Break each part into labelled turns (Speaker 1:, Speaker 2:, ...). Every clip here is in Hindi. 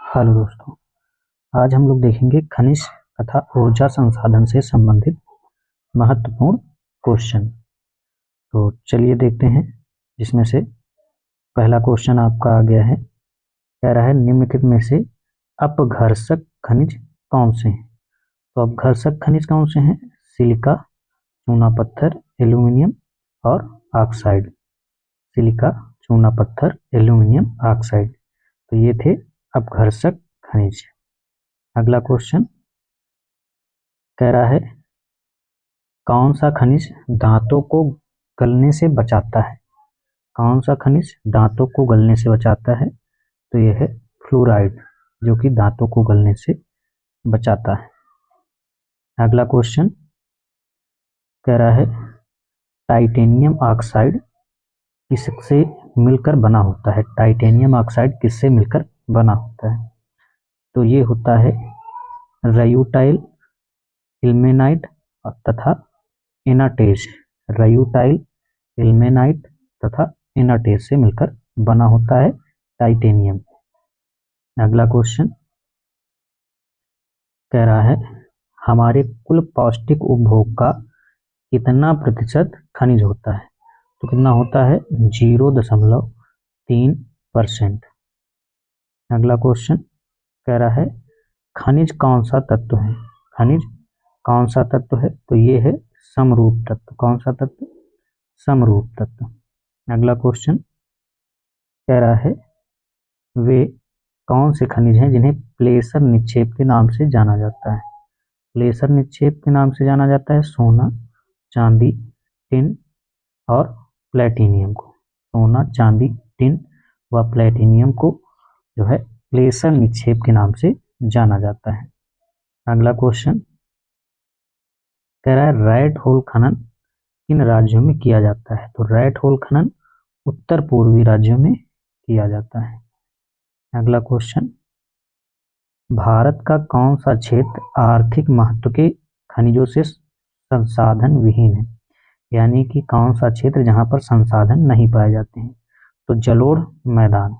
Speaker 1: हेलो दोस्तों, आज हम लोग देखेंगे खनिज तथा ऊर्जा संसाधन से संबंधित महत्वपूर्ण क्वेश्चन। तो चलिए देखते हैं, जिसमें से पहला क्वेश्चन आपका आ गया है। कह रहा है निम्नलिखित में से अपघर्षक खनिज कौन से हैं। तो अपघर्षक खनिज कौन से हैं? सिलिका, चूना पत्थर, एल्यूमिनियम और ऑक्साइड। सिलिका, चूना पत्थर, एल्यूमिनियम, ऑक्साइड। तो ये थे अपघर्षक खनिज। अगला क्वेश्चन कह रहा है कौन सा खनिज दांतों को गलने से बचाता है। कौन सा खनिज दांतों को गलने से बचाता है? तो यह है फ्लोराइड, जो कि दांतों को गलने से बचाता है। अगला क्वेश्चन कह रहा है टाइटेनियम ऑक्साइड किससे मिलकर बना होता है। टाइटेनियम ऑक्साइड किससे मिलकर बना होता है? तो ये होता है रयूटाइल, इल्मेनाइट तथा इनाटेज। रयूटाइल, इल्मेनाइट तथा इनाटेज से मिलकर बना होता है टाइटेनियम। अगला क्वेश्चन कह रहा है हमारे कुल पौष्टिक उपभोग का कितना प्रतिशत खनिज होता है। तो कितना होता है? 0.3%। अगला क्वेश्चन कह रहा है खनिज कौन सा तत्व है। खनिज कौन सा तत्व है? तो ये है समरूप तत्व। कौन सा तत्व? समरूप तत्व। अगला क्वेश्चन कह रहा है वे कौन से खनिज हैं जिन्हें प्लेसर निक्षेप के नाम से जाना जाता है। प्लेसर निक्षेप के नाम से जाना जाता है सोना, चांदी, टिन और प्लेटिनियम को। सोना, चांदी, टिन व प्लेटिनियम को जो है प्लेसर निक्षेप के नाम से जाना जाता है। अगला क्वेश्चन कह रहा है रैट होल खनन किन राज्यों में किया जाता है। तो रैट होल खनन उत्तर पूर्वी राज्यों में किया जाता है। अगला क्वेश्चन भारत का कौन सा क्षेत्र आर्थिक महत्व के खनिजों से संसाधन विहीन है। यानी कि कौन सा क्षेत्र जहां पर संसाधन नहीं पाए जाते हैं। तो जलोढ़ मैदान,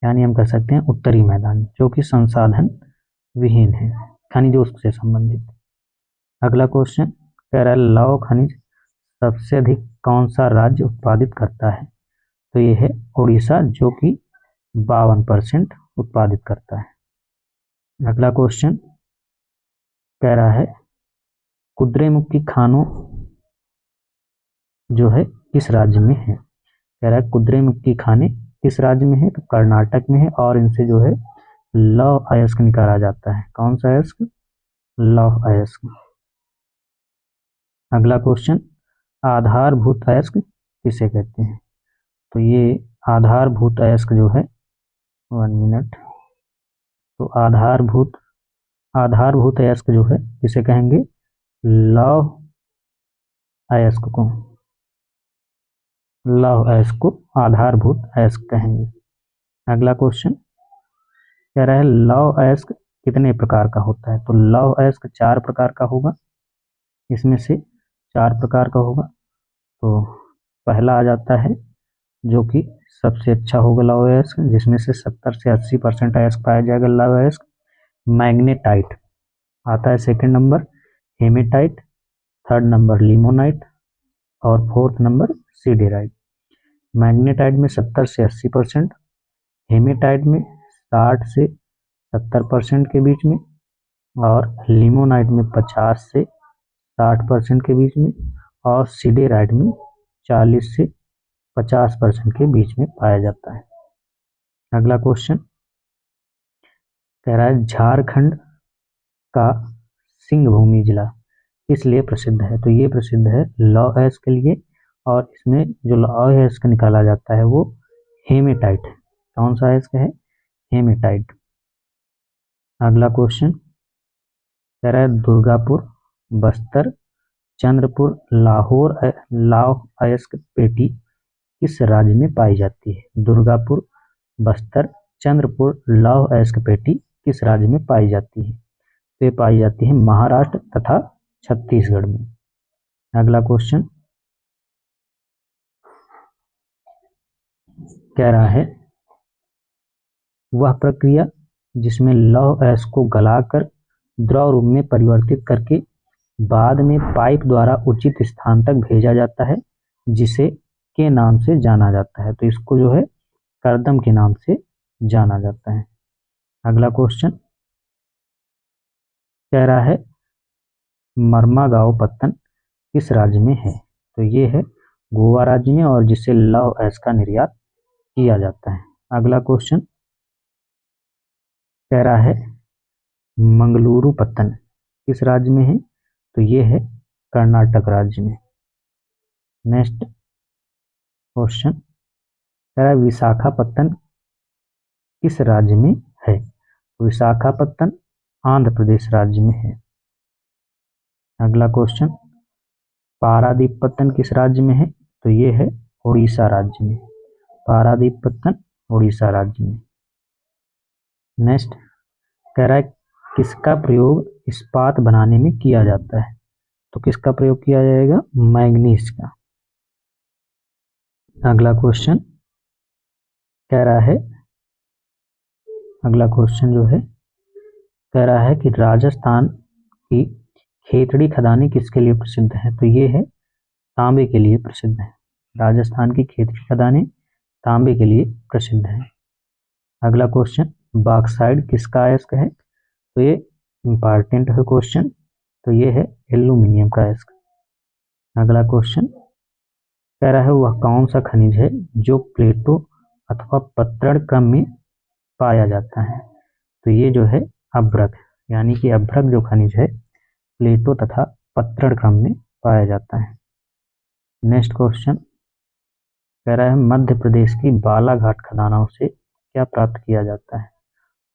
Speaker 1: यानी हम कह सकते हैं उत्तरी मैदान, जो कि संसाधन विहीन है खनिजों से संबंधित। अगला क्वेश्चन कह रहा है लौह खनिज सबसे अधिक कौन सा राज्य उत्पादित करता है। तो यह है उड़ीसा, जो कि 52% उत्पादित करता है। अगला क्वेश्चन कह रहा है कुद्रेमुखी खानों जो है किस राज्य में है। कह रहा है कुद्रेमुखी खाने किस राज्य में है। तो कर्नाटक में है और इनसे जो है लौह अयस्क निकाला जाता है। कौन सा अयस्क? लौह अयस्क। अगला क्वेश्चन आधारभूत अयस्क किसे कहते हैं। तो ये आधारभूत अयस्क जो है 1 मिनट। तो आधारभूत अयस्क जो है किसे कहेंगे? लौह अयस्क को। लौह अयस्क को आधारभूत अयस्क कहेंगे। अगला क्वेश्चन कह रहा है लौह अयस्क कितने प्रकार का होता है। तो लौह अयस्क 4 प्रकार का होगा। इसमें से 4 प्रकार का होगा। तो पहला आ जाता है जो कि सबसे अच्छा होगा लौह अयस्क, जिसमें से 70 से 80% अयस्क पाया जाएगा लौह अयस्क, मैग्नेटाइट आता है। Second number hematite, third number limonite और फोर्थ नंबर सीडेराइट। मैग्नेटाइट में 70 से 80%, हेमेटाइट में 60 से 70% के बीच में और लिमोनाइट में 50 से 60% के बीच में और सीडेराइट में 40 से 50% के बीच में पाया जाता है। अगला क्वेश्चन कह रहा है झारखंड का सिंहभूमि जिला किस लिए प्रसिद्ध है। तो ये प्रसिद्ध है लौह अयस्क के लिए और इसमें जो लौह अयस्क निकाला जाता है वो हेमेटाइट है। कौन सा अयस्क है? हेमेटाइट। अगला क्वेश्चन कह रहा है दुर्गापुर, बस्तर, चंद्रपुर, लाहौर लौह अयस्क पेटी किस राज्य में पाई जाती है। दुर्गापुर, बस्तर, चंद्रपुर लौह अयस्क पेटी किस राज्य में पाई जाती है। तो ये पाई जाती है महाराष्ट्र तथा छत्तीसगढ़ में। अगला क्वेश्चन कह रहा है वह प्रक्रिया जिसमें लौह अयस्क को गलाकर द्रव रूप में परिवर्तित करके बाद में पाइप द्वारा उचित स्थान तक भेजा जाता है, जिसे के नाम से जाना जाता है। तो इसको जो है करदम के नाम से जाना जाता है। अगला क्वेश्चन कह रहा है मर्मागांव पत्तन किस राज्य में है? तो ये है गोवा राज्य में, और जिससे लौह अयस्क का निर्यात किया जाता है। अगला क्वेश्चन कह रहा है मंगलुरु पत्तन किस राज्य में है? तो ये है कर्नाटक राज्य में। नेक्स्ट क्वेश्चन कह रहा है विशाखापत्तन किस राज्य में है? तो विशाखापत्तन आंध्र प्रदेश राज्य में है। अगला क्वेश्चन पारादीप पत्तन किस राज्य में है? तो ये है उड़ीसा राज्य में। पारादीप पत्तन उड़ीसा राज्य में। नेक्स्ट कह रहा है किसका प्रयोग इस्पात बनाने में किया जाता है? तो किसका प्रयोग किया जाएगा? मैग्नीज का। अगला क्वेश्चन कह रहा है, अगला क्वेश्चन जो है कह रहा है कि राजस्थान की खेतड़ी खदानें किसके लिए प्रसिद्ध है? तो ये है तांबे के लिए प्रसिद्ध है। राजस्थान की खेतड़ी खदानें तांबे के लिए प्रसिद्ध है। अगला क्वेश्चन बॉक्साइट किसका अयस्क है? तो ये इंपॉर्टेंट है क्वेश्चन, तो ये है एल्यूमिनियम का अयस्क। अगला क्वेश्चन कह रहा है वह कौन सा खनिज है जो प्लेटो अथवा पत्तड़ क्रम में पाया जाता है? तो ये जो है अभ्रक, यानी कि अभ्रक जो खनिज है प्लेटो तथा पत्तड़ क्रम में पाया जाता है। नेक्स्ट क्वेश्चन कह रहा है मध्य प्रदेश की बालाघाट खदानों से क्या प्राप्त किया जाता है?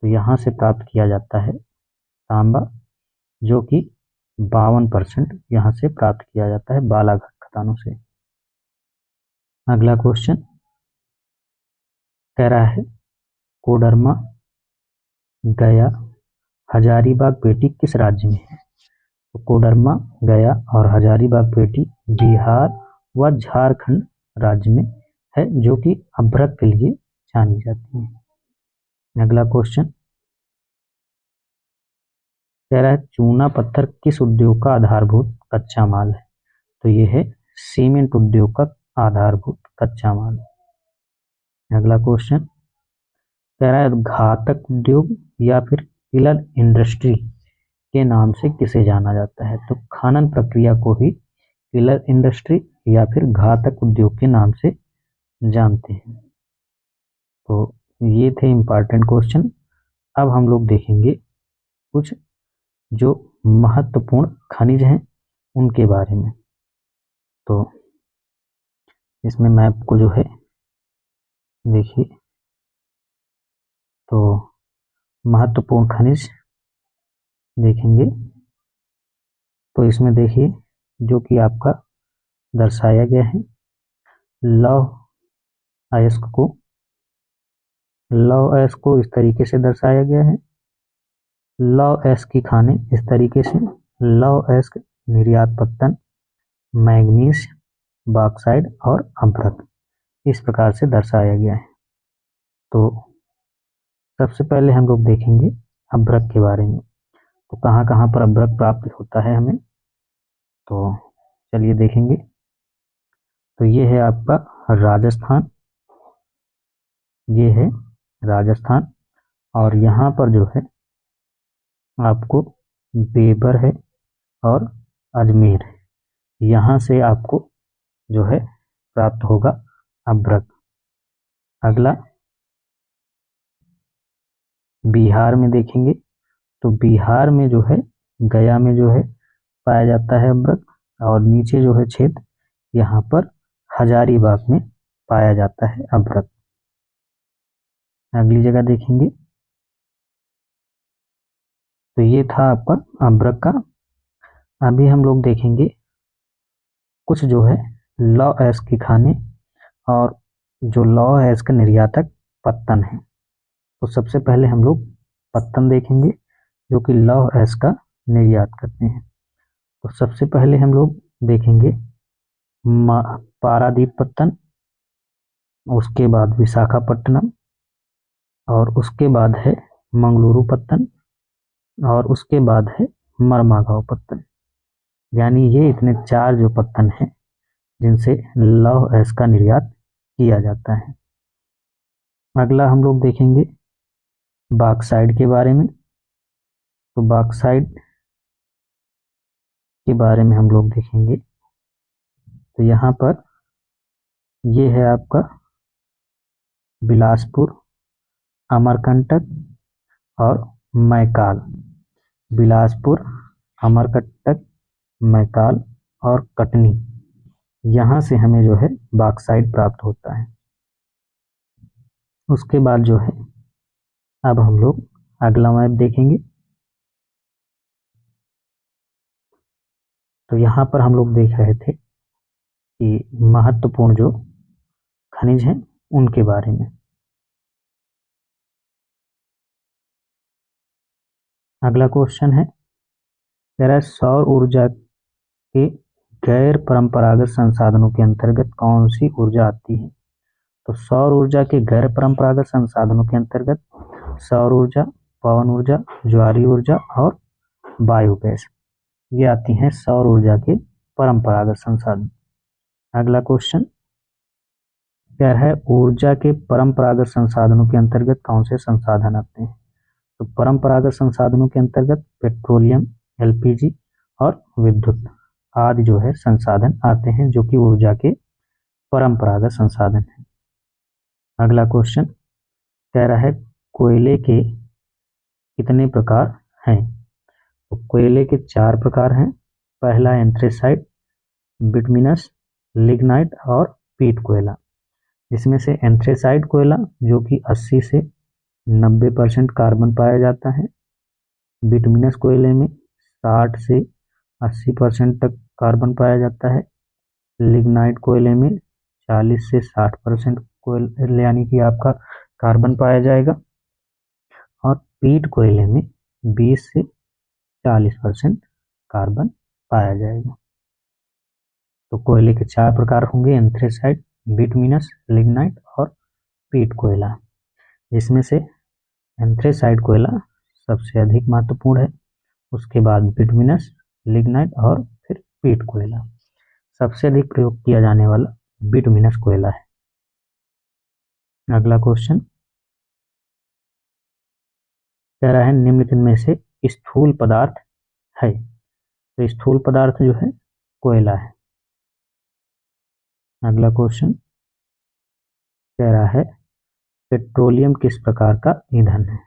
Speaker 1: तो यहाँ से प्राप्त किया जाता है तांबा, जो कि 52% यहाँ से प्राप्त किया जाता है बालाघाट खदानों से। अगला क्वेश्चन कह रहा है कोडरमा, गया, हजारीबाग पेटी किस राज्य में है? तो कोडरमा, गया और हजारीबाग पेटी बिहार व झारखंड राज्य में है, जो कि अभ्रक के लिए जानी जाती है। अगला क्वेश्चन कह रहा है चूना पत्थर किस उद्योग का आधारभूत कच्चा माल है? तो ये है सीमेंट उद्योग का आधारभूत कच्चा माल। अगला क्वेश्चन कह रहा है घातक उद्योग या फिर किलर इंडस्ट्री के नाम से किसे जाना जाता है? तो खनन प्रक्रिया को ही किलर इंडस्ट्री या फिर घातक उद्योग के नाम से जानते हैं। तो ये थे इम्पॉर्टेंट क्वेश्चन। अब हम लोग देखेंगे कुछ जो महत्वपूर्ण खनिज हैं उनके बारे में। तो इसमें मैं आपको जो है देखिए, तो महत्वपूर्ण खनिज देखेंगे। तो इसमें देखिए जो कि आपका दर्शाया गया है लौह अयस्क को इस तरीके से दर्शाया गया है। लौह अयस्क की खाने इस तरीके से लौह अयस्क, निर्यात पत्तन, मैग्नीज, बॉक्साइट और अभ्रक इस प्रकार से दर्शाया गया है। तो सबसे पहले हम लोग देखेंगे अभ्रक के बारे में। तो कहाँ कहाँ पर अभ्रक प्राप्त होता है हमें, तो चलिए देखेंगे। तो ये है आपका राजस्थान, ये है राजस्थान, और यहाँ पर जो है आपको बेबर है और अजमेर है, यहाँ से आपको जो है प्राप्त होगा अभ्रक। अगला बिहार में देखेंगे, तो बिहार में जो है गया में जो है पाया जाता है अभ्रक, और नीचे जो है क्षेत्र यहाँ पर हजारीबाग में पाया जाता है अभ्रक। अगली जगह देखेंगे, तो ये था आपका अभ्रक का। अभी हम लोग देखेंगे कुछ जो है लौह अयस्क की खाने और जो लौह अयस्क निर्यातक पत्तन है। तो सबसे पहले हम लोग पत्तन देखेंगे जो कि लौह अयस्क का निर्यात करते हैं। तो सबसे पहले हम लोग देखेंगे पारादीप पत्तन, उसके बाद विशाखापट्टनम, और उसके बाद है मंगलुरु पत्तन और उसके बाद है मर्मागांव पत्तन। यानी ये इतने 4 जो पत्तन हैं जिनसे लौह अयस्क का निर्यात किया जाता है। अगला हम लोग देखेंगे बॉक्साइट के बारे में। तो बॉक्साइट के बारे में हम लोग देखेंगे तो यहाँ पर ये है आपका बिलासपुर, अमरकंटक और मैकाल। बिलासपुर, अमरकंटक, मैकाल और कटनी, यहाँ से हमें जो है बॉक्साइट प्राप्त होता है। उसके बाद जो है अब हम लोग अगला मैप देखेंगे। तो यहाँ पर हम लोग देख रहे थे कि महत्वपूर्ण जो खनिज हैं उनके बारे में। अगला क्वेश्चन है, कह रहा है सौर ऊर्जा के गैर परंपरागत संसाधनों के अंतर्गत कौन सी ऊर्जा आती है? तो सौर ऊर्जा के गैर परंपरागत संसाधनों के अंतर्गत सौर ऊर्जा, पवन ऊर्जा, ज्वारीय ऊर्जा और बायोगैस, ये आती हैं सौर ऊर्जा के परंपरागत संसाधन। अगला क्वेश्चन क्या है, ऊर्जा के परंपरागत संसाधनों के अंतर्गत कौन से संसाधन आते हैं? तो परंपरागत संसाधनों के अंतर्गत पेट्रोलियम, एलपीजी और विद्युत आदि जो है संसाधन आते हैं जो कि ऊर्जा के परंपरागत संसाधन हैं। अगला क्वेश्चन कह रहा है कोयले के कितने प्रकार हैं? तो कोयले के 4 प्रकार हैं। पहला एंथ्रेसाइट, बिटुमिनस, लिग्नाइट और पीट कोयला। इसमें से एंथ्रेसाइट कोयला जो कि 80 से 90% कार्बन पाया जाता है। बिटुमिनस कोयले में 60 से 80% तक कार्बन पाया जाता है। लिग्नाइट कोयले में 40 से 60% कोयले यानी कि आपका कार्बन पाया जाएगा। और पीट कोयले में 20 से 40% कार्बन पाया जाएगा। तो कोयले के 4 प्रकार होंगे, एंथ्रेसाइट, बिटुमिनस, लिग्नाइट और पीट कोयला। जिसमें से एंथ्रेसाइट कोयला सबसे अधिक महत्वपूर्ण है, उसके बाद बिटुमिनस, लिग्नाइट और फिर पीट कोयला। सबसे अधिक प्रयोग किया जाने वाला बिटुमिनस कोयला है। अगला क्वेश्चन कह रहा है निम्नलिखित में से स्थूल पदार्थ है। तो स्थूल पदार्थ जो है कोयला है। अगला क्वेश्चन कह रहा है पेट्रोलियम किस प्रकार का ईंधन है?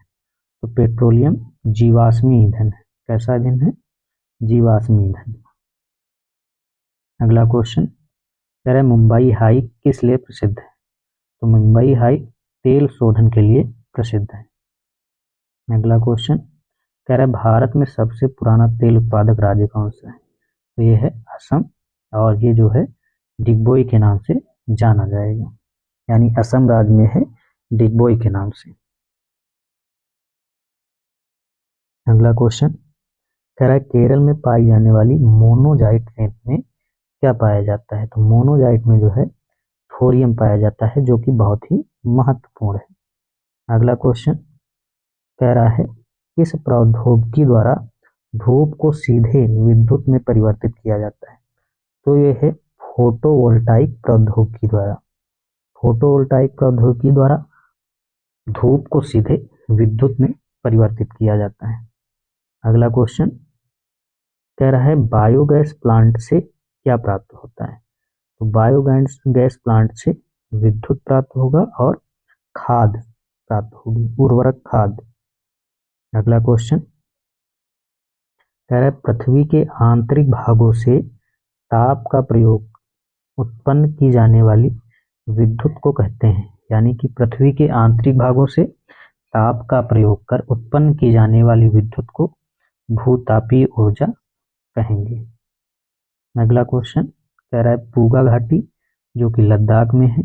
Speaker 1: तो पेट्रोलियम जीवाश्मी ईंधन है। कैसा ईंधन है? जीवाश्मी ईंधन। अगला क्वेश्चन कह रहा है मुंबई हाई किस लिए प्रसिद्ध है? तो मुंबई हाई तेल शोधन के लिए प्रसिद्ध है। अगला क्वेश्चन कह रहा है भारत में सबसे पुराना तेल उत्पादक राज्य कौन सा है? तो ये है असम, और ये जो है डिगबोई के नाम से जाना जाएगा, यानी असम राज्य में है डिगबोई के नाम से। अगला क्वेश्चन कह रहा है केरल में पाई जाने वाली मोनोजाइट में क्या पाया जाता है? तो मोनोजाइट में जो है थोरियम पाया जाता है जो कि बहुत ही महत्वपूर्ण है। अगला क्वेश्चन कह रहा है किस प्रौद्योगिकी द्वारा धूप को सीधे विद्युत में परिवर्तित किया जाता है? तो ये है फोटोवोल्टाइक प्रौद्योगिकी द्वारा। फोटोवोल्टाइक प्रौद्योगिकी द्वारा धूप को सीधे विद्युत में परिवर्तित किया जाता है। अगला क्वेश्चन कह रहा है बायोगैस प्लांट से क्या प्राप्त होता है? तो बायोगैस प्लांट से विद्युत प्राप्त होगा और खाद प्राप्त होगी, उर्वरक खाद। अगला क्वेश्चन कह रहा है पृथ्वी के आंतरिक भागों से ताप का प्रयोग उत्पन्न की जाने वाली विद्युत को कहते हैं, यानी कि पृथ्वी के आंतरिक भागों से ताप का प्रयोग कर उत्पन्न की जाने वाली विद्युत को भूतापीय ऊर्जा कहेंगे। अगला क्वेश्चन कह रहा है पूगा घाटी जो कि लद्दाख में है,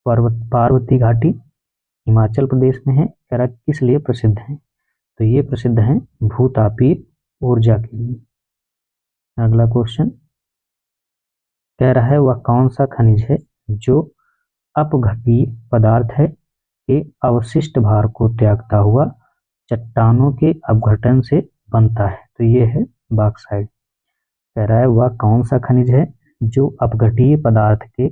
Speaker 1: पार्वती घाटी हिमाचल प्रदेश में है, कह रहा है किस लिए प्रसिद्ध है? तो ये प्रसिद्ध है भूतापीय ऊर्जा के लिए। अगला क्वेश्चन कह रहा है वह कौन सा खनिज है जो अपघटीय पदार्थ है के अवशिष्ट भार को त्यागता हुआ चट्टानों के अपघटन से बनता है, तो ये है बॉक्साइट। कह रहा है वह कौन सा खनिज है जो अपघटीय पदार्थ के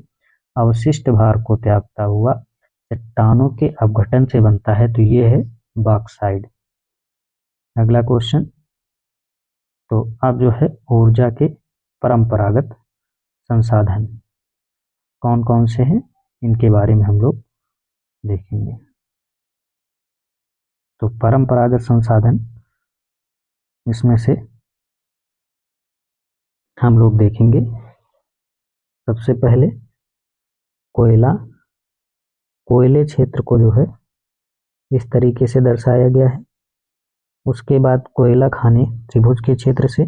Speaker 1: अवशिष्ट भार को त्यागता हुआ चट्टानों के अपघटन से बनता है, तो ये है बॉक्साइट। अगला क्वेश्चन, तो अब जो है ऊर्जा के परंपरागत संसाधन कौन कौन से हैं, इनके बारे में हम लोग देखेंगे। तो परंपरागत संसाधन, इसमें से हम लोग देखेंगे सबसे पहले कोयला। कोयले क्षेत्र को जो है इस तरीके से दर्शाया गया है। उसके बाद कोयला खाने त्रिभुज के क्षेत्र से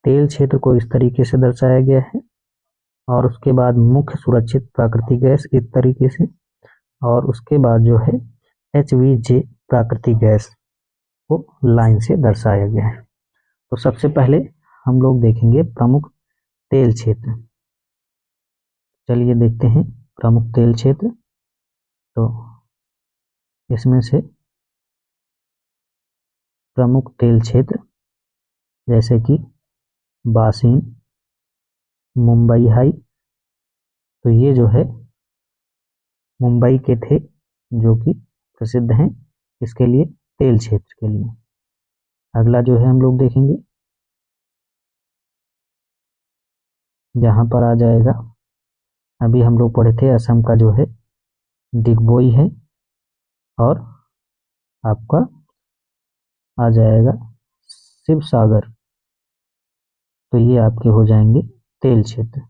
Speaker 1: तेल क्षेत्र को इस तरीके से दर्शाया गया है, और उसके बाद मुख्य सुरक्षित प्राकृतिक गैस इस तरीके से, और उसके बाद जो है HVJ प्राकृतिक गैस को लाइन से दर्शाया गया है। तो सबसे पहले हम लोग देखेंगे प्रमुख तेल क्षेत्र। चलिए देखते हैं प्रमुख तेल क्षेत्र। तो इसमें से प्रमुख तेल क्षेत्र जैसे कि बासिन, मुंबई हाई, तो ये जो है मुंबई के थे, जो कि प्रसिद्ध हैं इसके लिए, तेल क्षेत्र के लिए। अगला जो है हम लोग देखेंगे, जहाँ पर आ जाएगा, अभी हम लोग पढ़े थे असम का जो है डिगबोई है, और आपका आ जाएगा शिव सागर, तो ये आपके हो जाएंगे तेल क्षेत्र।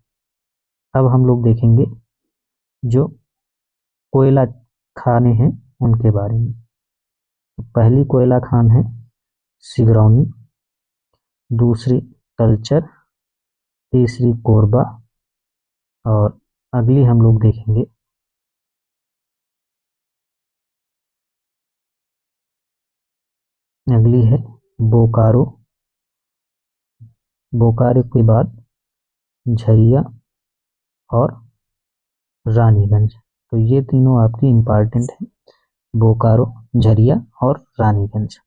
Speaker 1: अब हम लोग देखेंगे जो कोयला खाने हैं उनके बारे में। पहली कोयला खान है सिगरौनी, दूसरी तलचर, तीसरी कोरबा, और अगली हम लोग देखेंगे अगली है बोकारो। बोकारो के बाद झरिया और रानीगंज, तो ये तीनों आपकी इम्पॉर्टेंट है, बोकारो, झरिया और रानीगंज।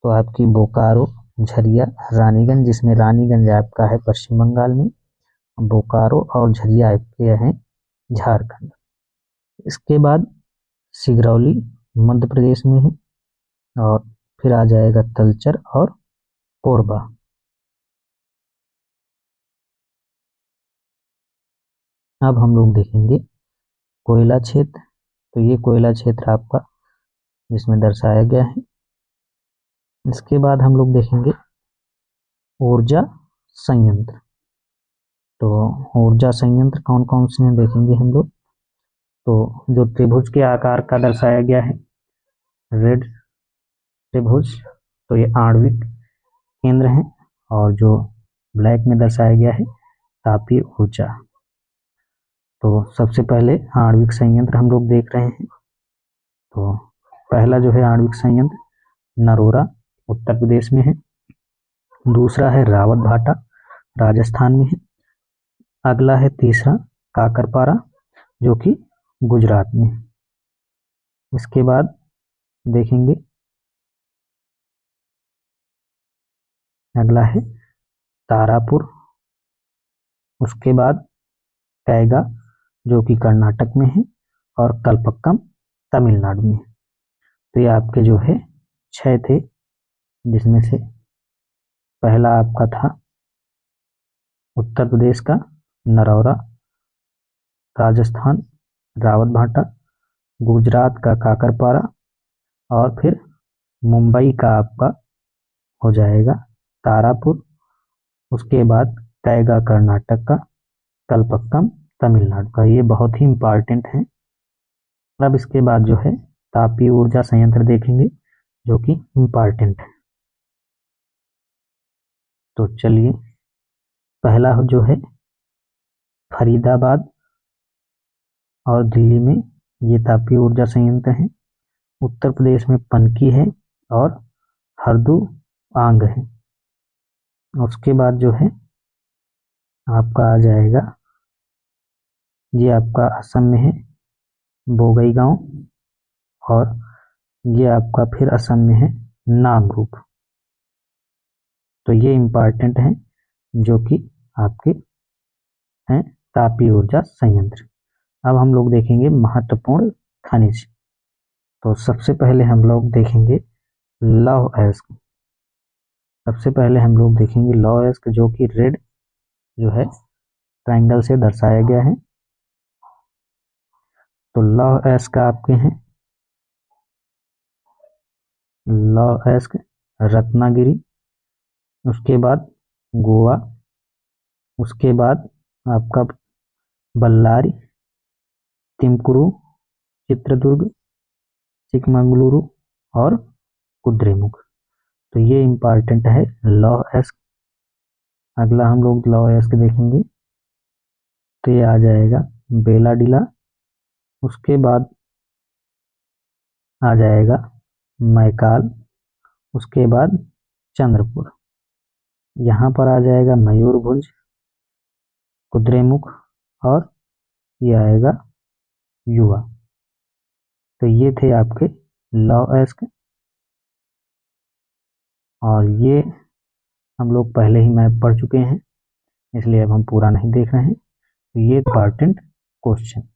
Speaker 1: तो आपकी बोकारो, झरिया, रानीगंज, जिसमें रानीगंज आपका है पश्चिम बंगाल में, बोकारो और झरिया आपके हैं झारखंड। इसके बाद सिगरौली मध्य प्रदेश में है, और फिर आ जाएगा तलचर और कोरबा। अब हम लोग देखेंगे कोयला क्षेत्र। तो ये कोयला क्षेत्र आपका जिसमें दर्शाया गया है। इसके बाद हम लोग देखेंगे ऊर्जा संयंत्र। तो ऊर्जा संयंत्र कौन कौन से हैं देखेंगे हम लोग। तो जो त्रिभुज के आकार का दर्शाया गया है, रेड त्रिभुज, तो ये आणविक केंद्र है, और जो ब्लैक में दर्शाया गया है तापीय ऊर्जा। तो सबसे पहले आणविक संयंत्र हम लोग देख रहे हैं। तो पहला जो है आणविक संयंत्र नरोरा उत्तर प्रदेश में है, दूसरा है रावत भाटा राजस्थान में है, अगला है तीसरा काकरपारा जो कि गुजरात में है। इसके बाद देखेंगे अगला है तारापुर, उसके बाद कैगा जो कि कर्नाटक में है, और कलपक्कम तमिलनाडु में है। तो ये आपके जो है 6 थे, जिसमें से पहला आपका था उत्तर प्रदेश का नरौरा, राजस्थान रावत भाटा, गुजरात का काकरपारा, और फिर मुंबई का आपका हो जाएगा तारापुर, उसके बाद कैगा कर्नाटक का, कलपक्कम तमिलनाडु का। ये बहुत ही इम्पॉर्टेंट है। अब इसके बाद जो है तापीय ऊर्जा संयंत्र देखेंगे जो कि इम्पॉर्टेंट है। तो चलिए पहला जो है फरीदाबाद और दिल्ली में ये तापीय ऊर्जा संयंत्र है। उत्तर प्रदेश में पनकी है और हरदुआंग है। उसके बाद जो है आपका आ जाएगा, ये आपका असम में है बोगईगांव और ये आपका फिर असम में है नामरूप। तो ये इम्पॉर्टेंट है जो कि आपके हैं तापीय ऊर्जा संयंत्र। अब हम लोग देखेंगे महत्वपूर्ण खनिज। तो सबसे पहले हम लोग देखेंगे लौह अयस्क। सबसे पहले हम लोग देखेंगे लौह अयस्क जो कि रेड जो है ट्रायंगल से दर्शाया गया है। तो लौह अयस्क आपके हैं लौह अयस्क रत्नागिरी, उसके बाद गोवा, उसके बाद आपका बल्लारी, तिमकुरु, चित्रदुर्ग, चिकमंगलुरु और कुद्रेमुख। तो ये इम्पॉर्टेंट है लौह अयस्क। अगला हम लोग लौह अयस्क देखेंगे तो ये आ जाएगा बेलाडीला, उसके बाद आ जाएगा मैकाल, उसके बाद चंद्रपुर, यहाँ पर आ जाएगा मयूरभंज, कुद्रेमुख और ये आएगा युवा। तो ये थे आपके लौह अयस्क और ये हम लोग पहले ही मैप पढ़ चुके हैं, इसलिए अब हम पूरा नहीं देख रहे हैं। तो ये इम्पॉर्टेंट क्वेश्चन।